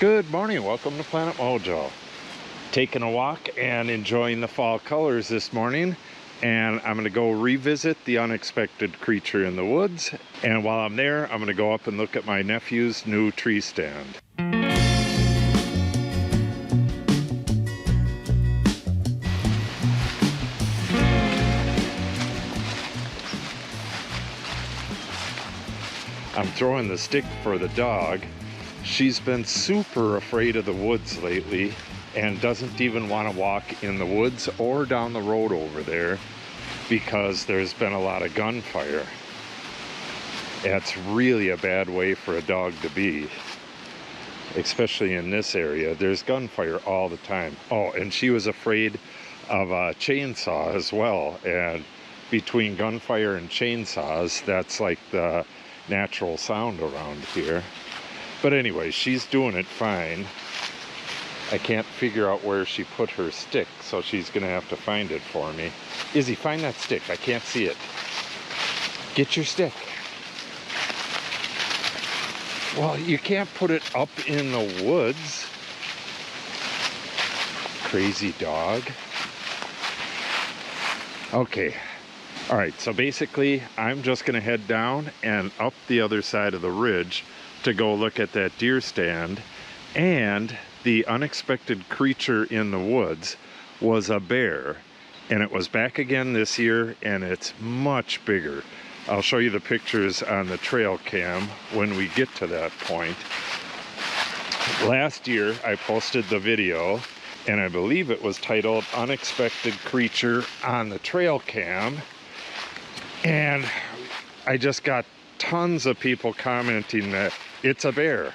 Good morning, welcome to Planet Mojo. Taking a walk and enjoying the fall colors this morning, and I'm going to go revisit the unexpected creature in the woods, and while I'm there I'm going to go up and look at my nephew's new tree stand. I'm throwing the stick for the dog. She's been super afraid of the woods lately and doesn't even want to walk in the woods or down the road over there because there's been a lot of gunfire. It's really a bad way for a dog to be, especially in this area. There's gunfire all the time. Oh, and she was afraid of a chainsaw as well, and between gunfire and chainsaws, that's like the natural sound around here. But anyway, she's doing it fine. I can't figure out where she put her stick, so she's gonna have to find it for me. Izzy, find that stick. I can't see it. Get your stick. Well, you can't put it up in the woods. Crazy dog. Okay. All right, so basically, I'm just gonna head down and up the other side of the ridge to go look at that deer stand. And the unexpected creature in the woods was a bear, and it was back again this year, and it's much bigger. I'll show you the pictures on the trail cam when we get to that point. Last year I posted the video, and I believe it was titled Unexpected Creature on the Trail Cam, and I just got tons of people commenting that it's a bear,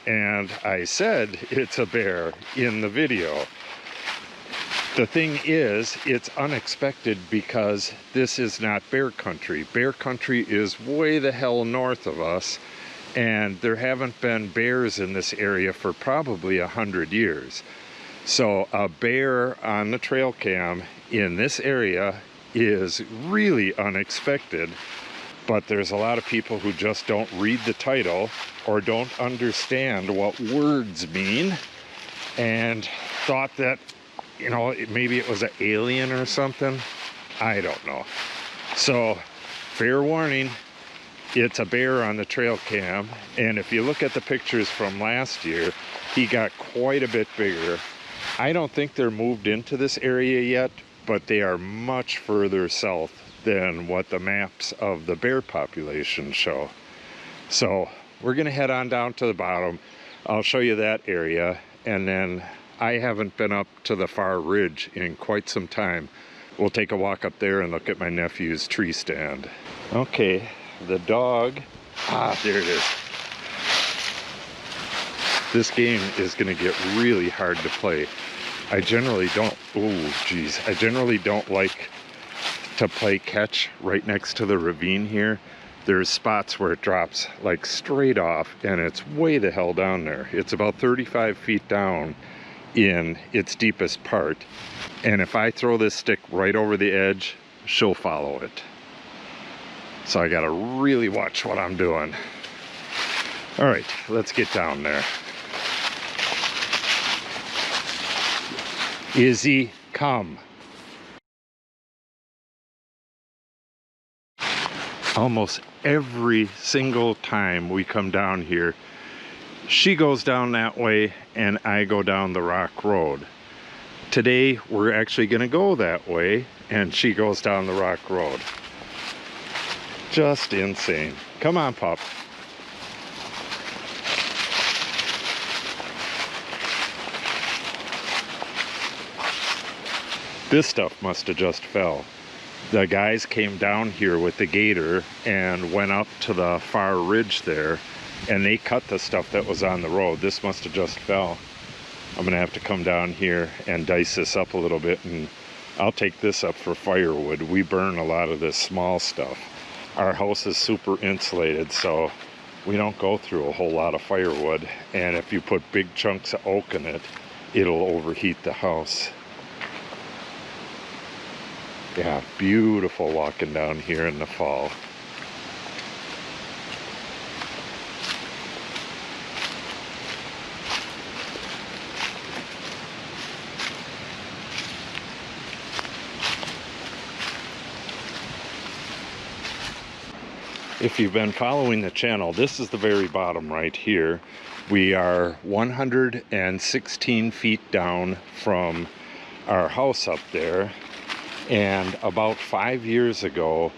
and I said it's a bear in the video. The thing is, it's unexpected because this is not bear country. Bear country is way the hell north of us, and there haven't been bears in this area for probably 100 years. So a bear on the trail cam in this area is really unexpected. But there's a lot of people who just don't read the title or don't understand what words mean and thought that, you know, maybe it was an alien or something. I don't know. So, fair warning, it's a bear on the trail cam. And if you look at the pictures from last year, he got quite a bit bigger. I don't think they're moved into this area yet, but they are much further south than what the maps of the bear population show. So we're gonna head on down to the bottom. I'll show you that area, and then I haven't been up to the far ridge in quite some time. We'll take a walk up there and look at my nephew's tree stand. Okay, the dog, there it is. This game is gonna get really hard to play. I generally don't like to play catch right next to the ravine here. There's spots where it drops like straight off, and it's way the hell down there. It's about 35 feet down in its deepest part, and if I throw this stick right over the edge, she'll follow it. So I gotta really watch what I'm doing. All right, let's get down there. Izzy, come. Almost every single time we come down here, she goes down that way and I go down the rock road. Today we're actually gonna go that way and she goes down the rock road. Just insane. Come on, pup. This stuff must have just fell. The guys came down here with the gator and went up to the far ridge there, and they cut the stuff that was on the road. This must have just fell. I'm gonna have to come down here and dice this up a little bit, and I'll take this up for firewood. We burn a lot of this small stuff. Our house is super insulated, so we don't go through a whole lot of firewood, and if you put big chunks of oak in it, it'll overheat the house. Yeah, beautiful walking down here in the fall. if you've been following the channel, this is the very bottom right here. We are 116 feet down from our house up there, and about 5 years ago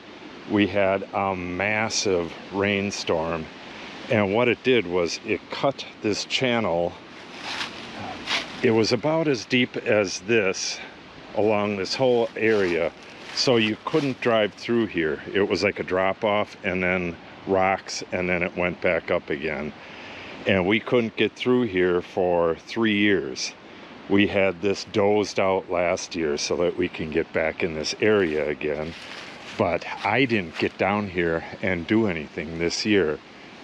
we had a massive rainstorm, and what it did was it cut this channel. It was about as deep as this along this whole area, so you couldn't drive through here. It was like a drop off and then rocks, and then it went back up again, and we couldn't get through here for 3 years. We had this dozed out last year so that we can get back in this area again, but I didn't get down here and do anything this year.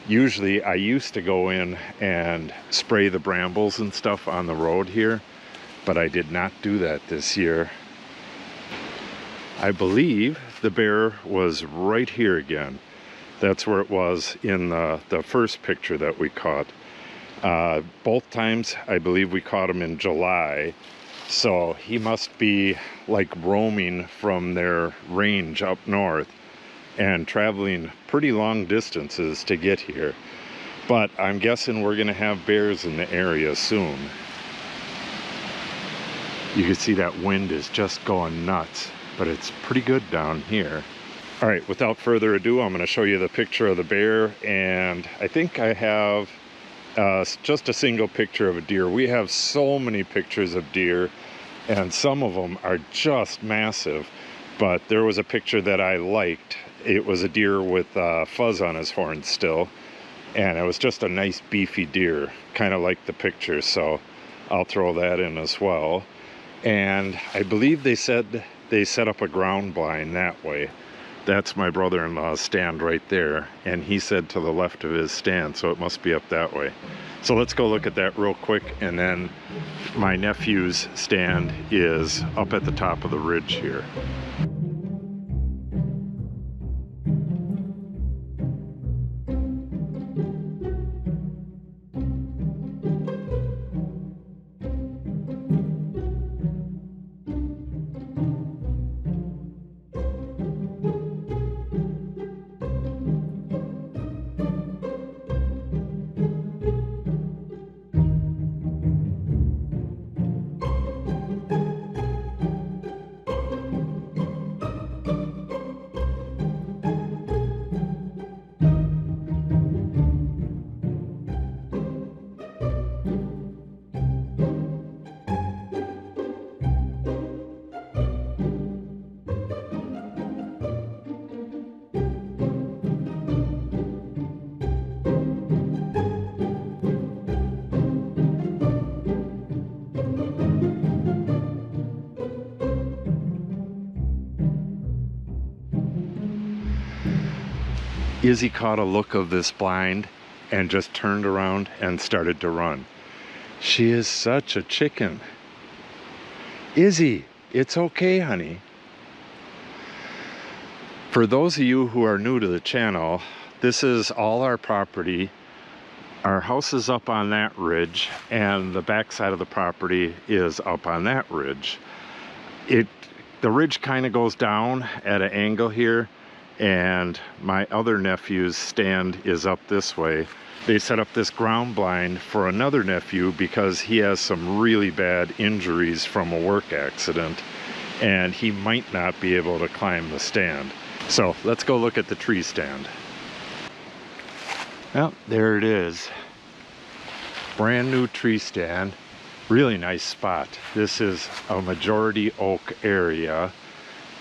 Usually I used to go in and spray the brambles and stuff on the road here, but I did not do that this year. I believe the bear was right here again. That's where it was in the first picture that we caught. Both times I believe we caught him in July, so he must be like roaming from their range up north and traveling pretty long distances to get here. But I'm guessing we're gonna have bears in the area soon. You can see that wind is just going nuts, but it's pretty good down here. All right, without further ado, I'm gonna show you the picture of the bear, and I think I have just a single picture of a deer. We have so many pictures of deer, and some of them are just massive, but there was a picture that I liked. It was a deer with fuzz on his horn still, and it was just a nice beefy deer, kind of like the picture, so I'll throw that in as well. And I believe they said they set up a ground blind that way. That's my brother-in-law's stand right there, and he said to the left of his stand, so it must be up that way. So let's go look at that real quick, and then my nephew's stand is up at the top of the ridge here. Izzy caught a look of this blind and just turned around and started to run. She is such a chicken. Izzy, it's okay, honey. For those of you who are new to the channel, this is all our property. Our house is up on that ridge, and the back side of the property is up on that ridge. The ridge kind of goes down at an angle here, and my other nephew's stand is up this way. They set up this ground blind for another nephew because he has some really bad injuries from a work accident, and he might not be able to climb the stand. So let's go look at the tree stand. Well, there it is. Brand new tree stand. Really nice spot. This is a majority oak area.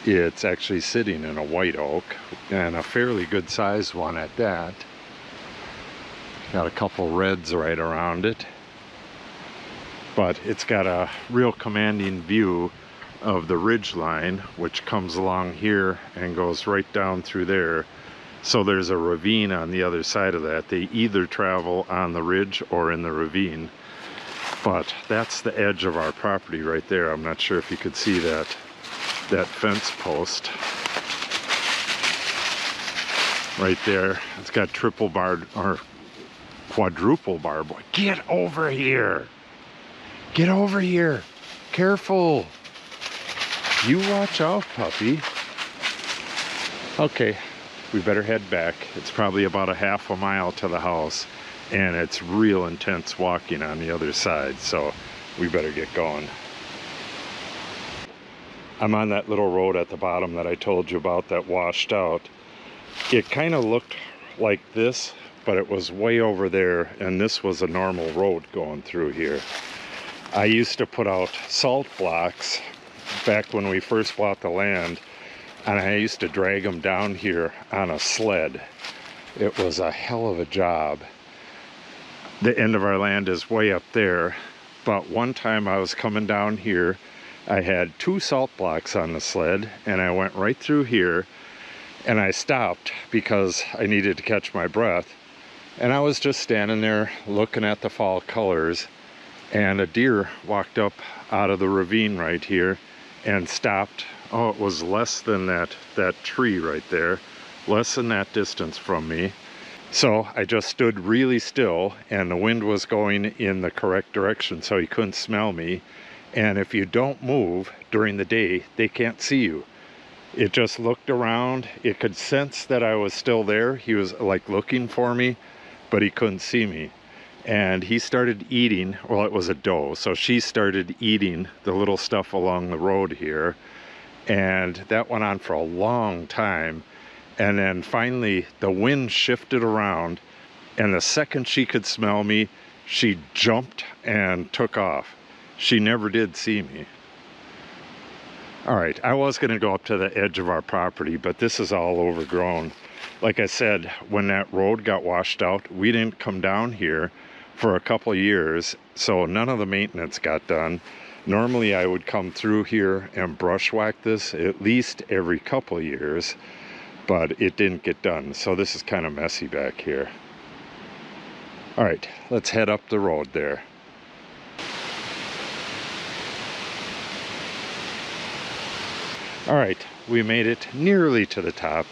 It's actually sitting in a white oak, and a fairly good sized one at that. Got a couple reds right around it, but it's got a real commanding view of the ridge line, which comes along here and goes right down through there. So there's a ravine on the other side of that. They either travel on the ridge or in the ravine, but that's the edge of our property right there. I'm not sure if you could see that fence post right there. It's got triple barred or quadruple barbed wire. Get over here. Get over here. Careful. You watch out, puppy. Okay, we better head back. It's probably about a half a mile to the house, and it's real intense walking on the other side, so we better get going. I'm on that little road at the bottom that I told you about that washed out. It kind of looked like this, but it was way over there, and this was a normal road going through here. I used to put out salt blocks back when we first bought the land, and I used to drag them down here on a sled. It was a hell of a job. The end of our land is way up there, but one time I was coming down here, I had 2 salt blocks on the sled, and I went right through here, and I stopped because I needed to catch my breath, and I was just standing there looking at the fall colors, and a deer walked up out of the ravine right here and stopped. Oh, it was less than that tree right there, less than that distance from me. So I just stood really still, and the wind was going in the correct direction, so he couldn't smell me. And if you don't move during the day, they can't see you. It just looked around. It could sense that I was still there. He was like looking for me, but he couldn't see me. And he started eating, well, it was a doe, so she started eating the little stuff along the road here. And that went on for a long time. And then finally the wind shifted around, and the second she could smell me, she jumped and took off. She never did see me. All right, I was gonna go up to the edge of our property, but this is all overgrown. Like I said, when that road got washed out, we didn't come down here for a couple of years, so none of the maintenance got done. Normally I would come through here and brush whack this at least every couple of years, but it didn't get done, so this is kind of messy back here. All right, let's head up the road there. All right, we made it nearly to the top.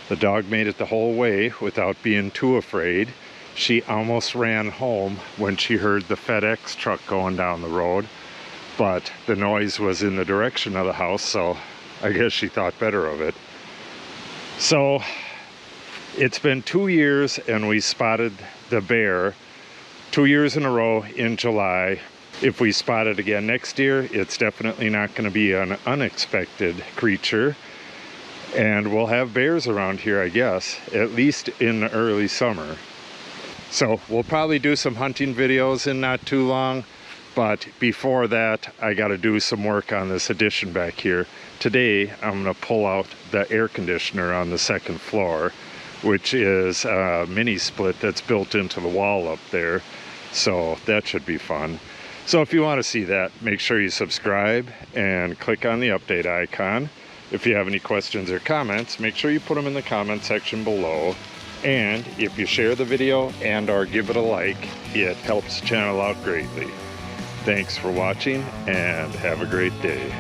The dog made it the whole way without being too afraid. She almost ran home when she heard the FedEx truck going down the road, but the noise was in the direction of the house, so I guess she thought better of it. So it's been 2 years, and we spotted the bear 2 years in a row in July. If we spot it again next year, it's definitely not going to be an unexpected creature. And we'll have bears around here, I guess, at least in the early summer. So we'll probably do some hunting videos in not too long. But before that, I got to do some work on this addition back here. Today, I'm going to pull out the air conditioner on the second floor, which is a mini split that's built into the wall up there. So that should be fun. So if you want to see that, make sure you subscribe and click on the update icon. If you have any questions or comments, make sure you put them in the comment section below. And if you share the video and/or give it a like, it helps the channel out greatly. Thanks for watching, and have a great day.